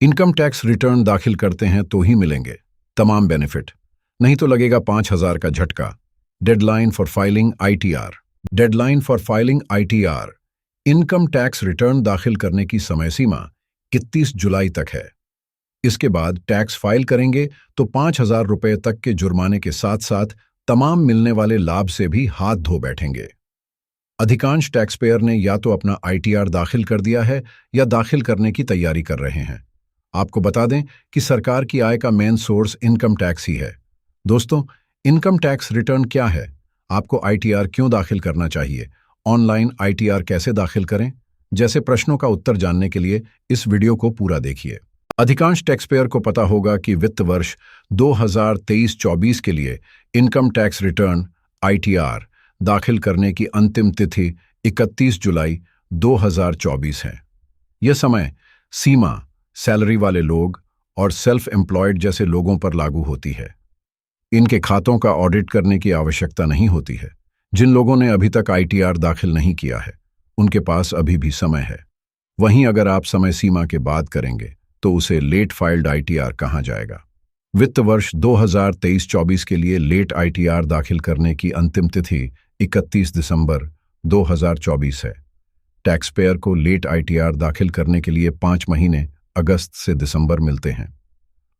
Income tax return दाखिल करते हैं तो ही मिलेंगे तमाम बेनिफिट, नहीं तो लगेगा 5,000 का झटका। Deadline for filing ITR. Deadline for filing ITR income tax return दाखिल करने की समय सीमा 31 जुलाई तक है। इसके बाद टैक्स फाइल करेंगे तो 5,000 रुपये तक के जुर्माने के साथ साथ तमाम मिलने वाले लाभ से भी हाथ धो बैठेंगे। अधिकांश टैक्स पेयर ने या तो अपना आईटीआर दाखिल कर दिया है या दाखिल करने की तैयारी कर रहे हैं। आपको बता दें कि सरकार की आय का मेन सोर्स इनकम टैक्स ही है। दोस्तों, इनकम टैक्स रिटर्न क्या है, आपको आईटीआर क्यों दाखिल करना चाहिए, ऑनलाइन आईटीआर कैसे दाखिल करें, जैसे प्रश्नों का उत्तर जानने के लिए इस वीडियो को पूरा देखिए। अधिकांश टैक्स पेयर को पता होगा कि वित्त वर्ष 2023-24 के लिए इनकम टैक्स रिटर्न आईटीआर दाखिल करने की अंतिम तिथि 31 जुलाई 2024 है। यह समय सीमा सैलरी वाले लोग और सेल्फ एम्प्लॉयड जैसे लोगों पर लागू होती है। इनके खातों का ऑडिट करने की आवश्यकता नहीं होती है। जिन लोगों ने अभी तक आईटीआर दाखिल नहीं किया है, उनके पास अभी भी समय है। वहीं अगर आप समय सीमा के बाद करेंगे तो उसे लेट फाइल्ड आईटीआर कहा जाएगा। वित्त वर्ष 2023-24 के लिए लेट आईटीआर दाखिल करने की अंतिम तिथि 31 दिसंबर 2024 है। टैक्स पेयर को लेट आईटीआर दाखिल करने के लिए 5 महीने अगस्त से दिसंबर मिलते हैं।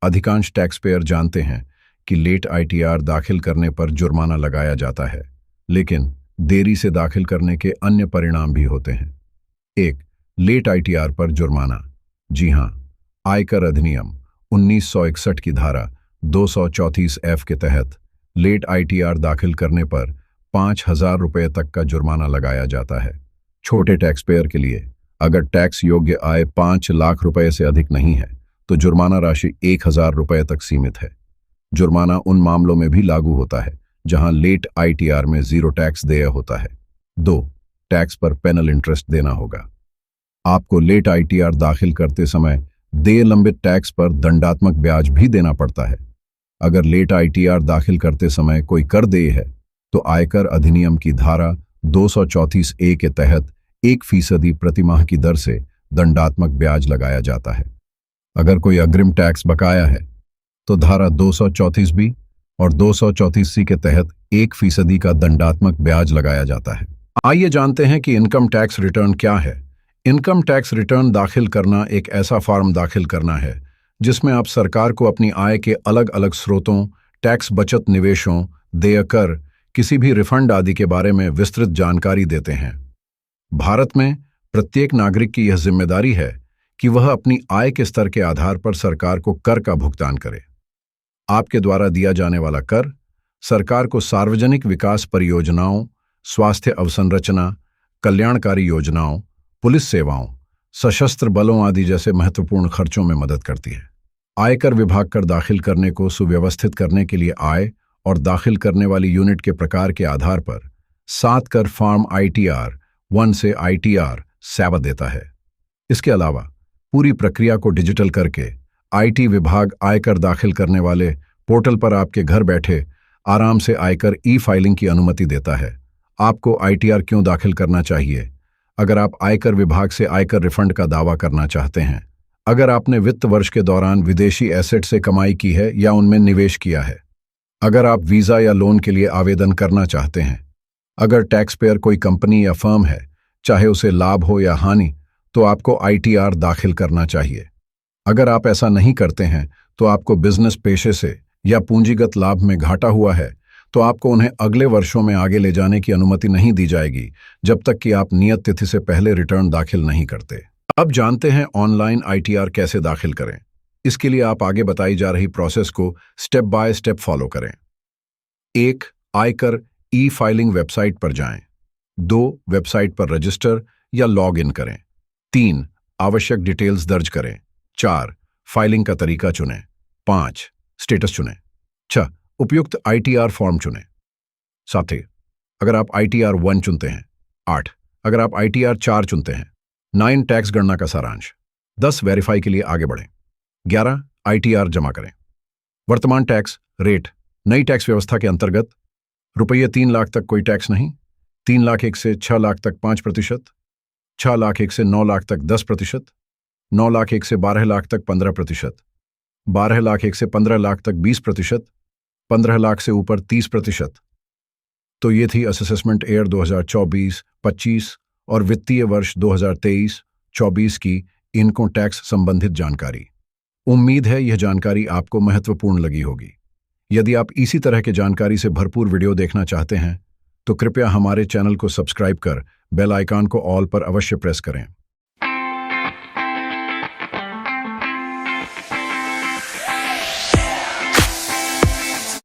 अधिकांश टैक्स पेयर जानते हैं कि लेट आईटीआर दाखिल करने पर जुर्माना लगाया जाता है, लेकिन देरी से दाखिल करने के अन्य परिणाम भी होते हैं। 1. लेट आईटीआर पर जुर्माना। जी हां, आयकर अधिनियम 1961 की धारा 234F के तहत लेट आईटीआर दाखिल करने पर 5,000 रुपये तक का जुर्माना लगाया जाता है। छोटे टैक्स पेयर के लिए अगर टैक्स योग्य आय 5 लाख रुपए से अधिक नहीं है तो जुर्माना राशि 1,000 रुपये तक सीमित है। जुर्माना उन मामलों में भी लागू होता है जहां लेट आईटीआर में 0 टैक्स देय होता है। 2. टैक्स पर पेनल इंटरेस्ट देना होगा। आपको लेट आईटीआर दाखिल करते समय देय लंबित टैक्स पर दंडात्मक ब्याज भी देना पड़ता है। अगर लेट आईटीआर दाखिल करते समय कोई कर देय है तो आयकर अधिनियम की धारा 234A के तहत 1% प्रतिमाह की दर से दंडात्मक ब्याज लगाया जाता है। अगर कोई अग्रिम टैक्स बकाया है तो धारा 234B और 234C के तहत 1% का दंडात्मक ब्याज लगाया जाता है। आइए जानते हैं कि इनकम टैक्स रिटर्न क्या है। इनकम टैक्स रिटर्न दाखिल करना एक ऐसा फॉर्म दाखिल करना है जिसमें आप सरकार को अपनी आय के अलग अलग स्रोतों, टैक्स बचत निवेशों, देय कर, किसी भी रिफंड आदि के बारे में विस्तृत जानकारी देते हैं। भारत में प्रत्येक नागरिक की यह जिम्मेदारी है कि वह अपनी आय के स्तर के आधार पर सरकार को कर का भुगतान करे। आपके द्वारा दिया जाने वाला कर सरकार को सार्वजनिक विकास परियोजनाओं, स्वास्थ्य अवसंरचना, कल्याणकारी योजनाओं, पुलिस सेवाओं, सशस्त्र बलों आदि जैसे महत्वपूर्ण खर्चों में मदद करती है। आयकर विभाग कर दाखिल करने को सुव्यवस्थित करने के लिए आय और दाखिल करने वाली यूनिट के प्रकार के आधार पर 7 कर फॉर्म आईटीआर 1 से आईटीआर 7 देता है। इसके अलावा पूरी प्रक्रिया को डिजिटल करके आईटी विभाग आयकर दाखिल करने वाले पोर्टल पर आपके घर बैठे आराम से आयकर ई फाइलिंग की अनुमति देता है। आपको आईटीआर क्यों दाखिल करना चाहिए? अगर आप आयकर विभाग से आयकर रिफंड का दावा करना चाहते हैं, अगर आपने वित्त वर्ष के दौरान विदेशी एसेट से कमाई की है या उनमें निवेश किया है, अगर आप वीजा या लोन के लिए आवेदन करना चाहते हैं, अगर टैक्स पेयर कोई कंपनी या फर्म है, चाहे उसे लाभ हो या हानि, तो आपको आईटीआर दाखिल करना चाहिए। अगर आप ऐसा नहीं करते हैं तो आपको बिजनेस पेशे से या पूंजीगत लाभ में घाटा हुआ है तो आपको उन्हें अगले वर्षों में आगे ले जाने की अनुमति नहीं दी जाएगी जब तक कि आप नियत तिथि से पहले रिटर्न दाखिल नहीं करते। अब जानते हैं ऑनलाइन आईटीआर कैसे दाखिल करें। इसके लिए आप आगे बताई जा रही प्रोसेस को स्टेप बाय स्टेप फॉलो करें। 1. आयकर ई फाइलिंग वेबसाइट पर जाएं। 2. वेबसाइट पर रजिस्टर या लॉग इन करें। 3. आवश्यक डिटेल्स दर्ज करें। 4. फाइलिंग का तरीका चुनें। 5. स्टेटस चुनें। 6. उपयुक्त आईटीआर फॉर्म चुनें। 7. अगर आप आईटीआर 1 चुनते हैं। 8. अगर आप आईटीआर 4 चुनते हैं। 9. टैक्स गणना का सारांश। 10. वेरीफाई के लिए आगे बढ़ें। 11. आईटीआर जमा करें। वर्तमान टैक्स रेट नई टैक्स व्यवस्था के अंतर्गत रुपये 3 लाख तक कोई टैक्स नहीं, 3 लाख 1 से 6 लाख तक 5%, 6 लाख 1 से 9 लाख तक 10%, 9 लाख 1 से 12 लाख तक 15%, 12 लाख 1 से 15 लाख तक 20%, 15 लाख से ऊपर 30%। तो ये थी असेसमेंट ईयर 2024-25 और वित्तीय वर्ष 2023-24 की इनकम टैक्स संबंधित जानकारी। उम्मीद है यह जानकारी आपको महत्वपूर्ण लगी होगी। यदि आप इसी तरह के जानकारी से भरपूर वीडियो देखना चाहते हैं तो कृपया हमारे चैनल को सब्सक्राइब कर बेल आइकन को ऑल पर अवश्य प्रेस करें।